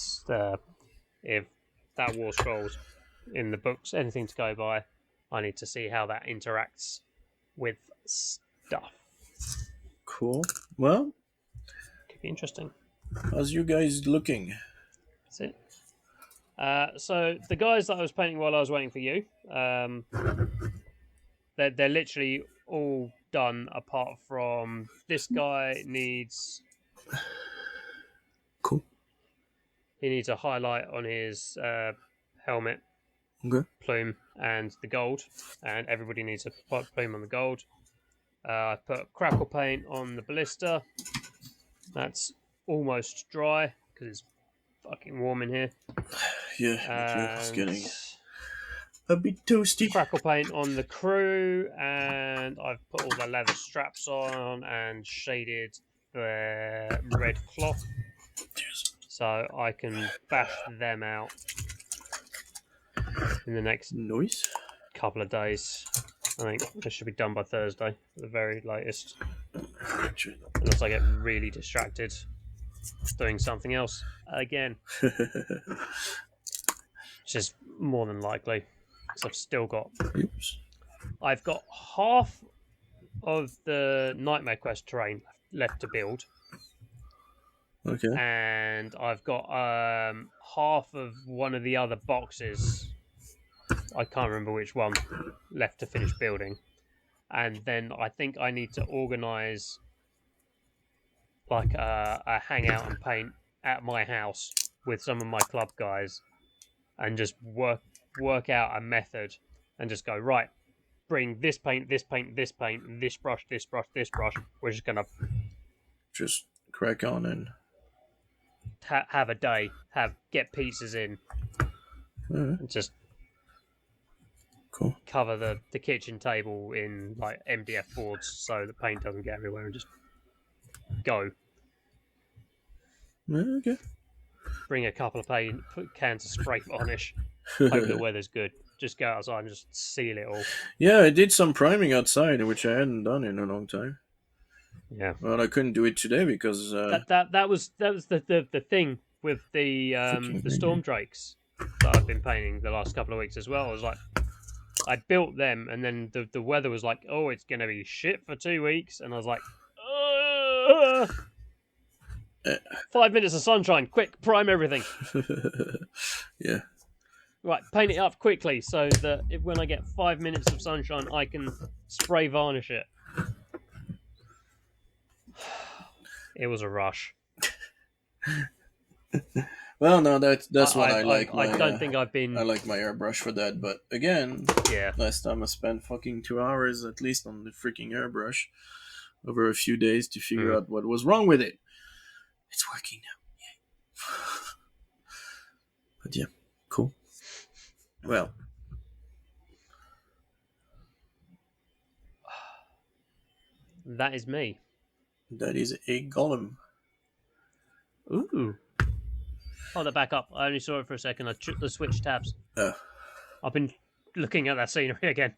if that War Scrolls in the books anything to go by, I need to see how that interacts with stuff. Cool. Well, could be interesting. How's you guys looking? That's it. So the guys that I was painting while I was waiting for you, they're literally all done, apart from this guy needs. Cool. He needs a highlight on his helmet, Okay. plume and the gold, and everybody needs a plume on the gold. I put crackle paint on the ballista. That's almost dry because it's fucking warm in here. Yeah, me too. It's And getting a bit toasty. crackle paint on the crew, and I've put all the leather straps on and shaded the red cloth Cheers. so I can bash them out in the next Noise. couple of days. I think this should be done by Thursday at the very latest, unless I get really distracted doing something else again, which is more than likely because I've still got Oops. I've got half of the Nightmare Quest terrain left to build, Okay. and I've got half of one of the other boxes. I can't remember which one left to finish building, and then I think I need to organise like a hangout and paint at my house with some of my club guys, and just work out a method, and just go right. Bring this paint, this paint, this paint, this brush, this brush, this brush. We're just gonna Just crack on and have a day, get pizzas in, and just cool. cover the kitchen table in like MDF boards so the paint doesn't get everywhere, and just go. Okay. Bring a couple of cans of spray varnish. Hope the weather's good. Just go outside and just seal it all. Yeah, I did some priming outside, which I hadn't done in a long time. Yeah. Well, I couldn't do it today because That was the thing with the storm drakes that I've been painting the last couple of weeks as well. I was like, I built them, and then the weather was like, oh, it's gonna be shit for 2 weeks, and I was like, 5 minutes of sunshine, quick, prime everything. yeah. Right, paint it up quickly so that when I get 5 minutes of sunshine, I can spray varnish it. It was a rush. Well, no, that's what I like. I don't think I've been. I like my airbrush for that, but again, Yeah. last time I spent fucking 2 hours at least on the freaking airbrush over a few days to figure out what was wrong with it. It's working now. Yay. But yeah, cool. Well, That is me. that is a golem. Ooh. Hold it back up. I only saw it for a second. I switched tabs. I've been looking at that scenery again.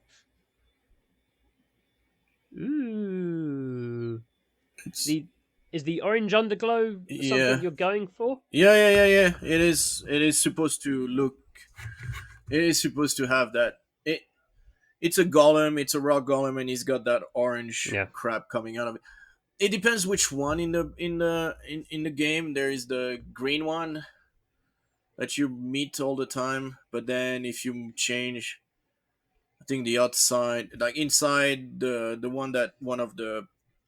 Ooh. Is the orange underglow something you're going for? Yeah. It is supposed to look. It is supposed to have that. It's a golem. It's a rock golem, and he's got that orange crap coming out of it. It depends which one in the game. There is the green one that you meet all the time, but then if you change, I think the outside, like inside the one that one of the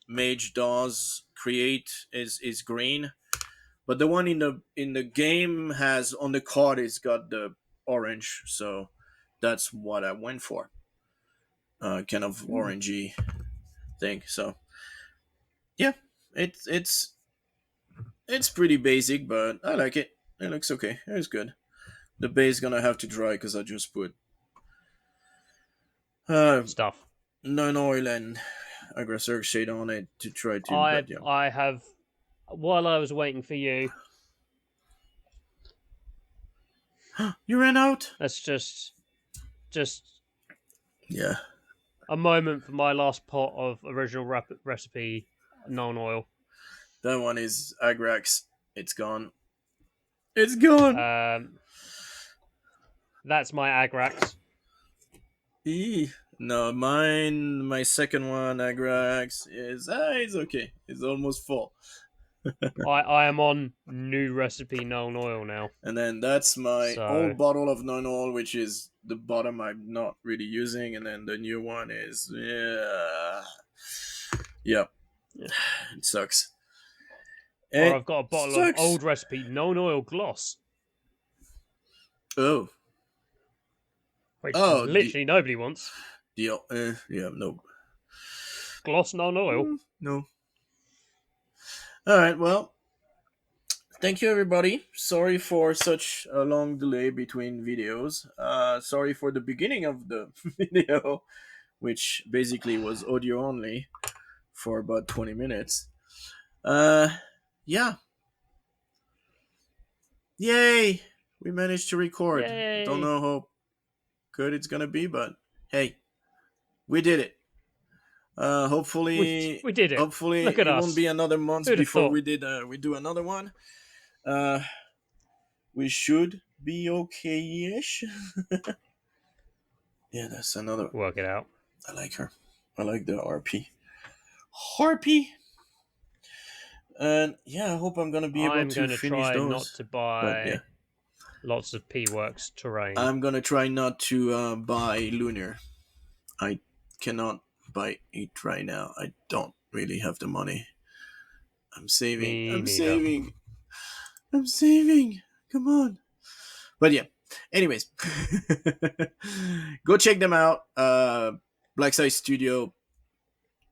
mage does create is green, but the one in the game has on the card it's got the orange, so that's what I went for. Kind of orangey thing. So yeah, it's pretty basic, but I like it. It looks okay. It's good. The base gonna have to dry because I just put Stuff. non-oil and aggressor shade on it to try to. I have, while I was waiting for you. You ran out. That's just Yeah. a moment for my last pot of original recipe non-oil. That one is Agrax. It's gone. It's gone. That's my Agrax. No, my second one, Agrax, is it's okay. It's almost full. I am on new recipe non-oil now. And then that's my old bottle of non-oil, which is the bottom I'm not really using. And then the new one is Yep. It sucks. Or I've got a bottle of old recipe non-oil gloss. Oh. Which Oh, literally nobody wants. yeah, no. Gloss non-oil. No. All right, well, thank you, everybody. Sorry for such a long delay between videos. Sorry for the beginning of the video, which basically was audio only for about 20 minutes. Yeah. Yay! We managed to record. Yay. Don't know how good it's gonna be, but hey, we did it. Hopefully We did it. Hopefully Look at it us. won't be another month Who'd have before thought? we do another one. We should be okay-ish. Yeah, that's another. Work it out. I like her. I like the RP. Harpy. And yeah, I hope I'm gonna be able I'm to going to finish try those. not to buy lots of P-Works terrain. I'm gonna try not to buy Lunar. I cannot buy it right now. I don't really have the money. I'm saving. Me I'm neither. saving. I'm saving. Come on. But yeah. Anyways, go check them out. Black Side Studio.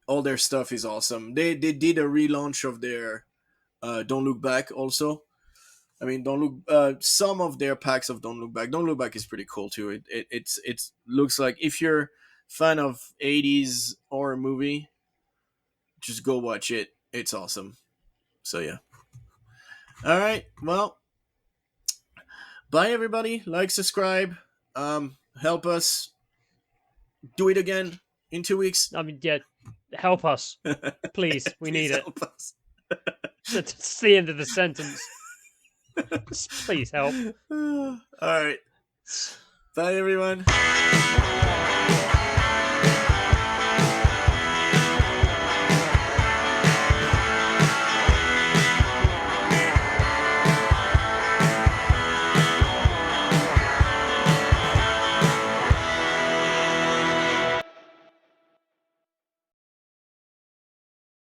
All their stuff is awesome. They did a relaunch of their Don't Look Back also. I mean, Don't Look. Some of their packs of Don't Look Back. Don't Look Back is pretty cool too. It looks like if you're fan of 80s horror movie, just go watch it. It's awesome. So yeah. All right. Well, bye everybody. Like, subscribe. Help us do it again in 2 weeks. I mean, yeah, help us. Please, we Please need it. help us. That's the end of the sentence. Please help. All right. Bye everyone.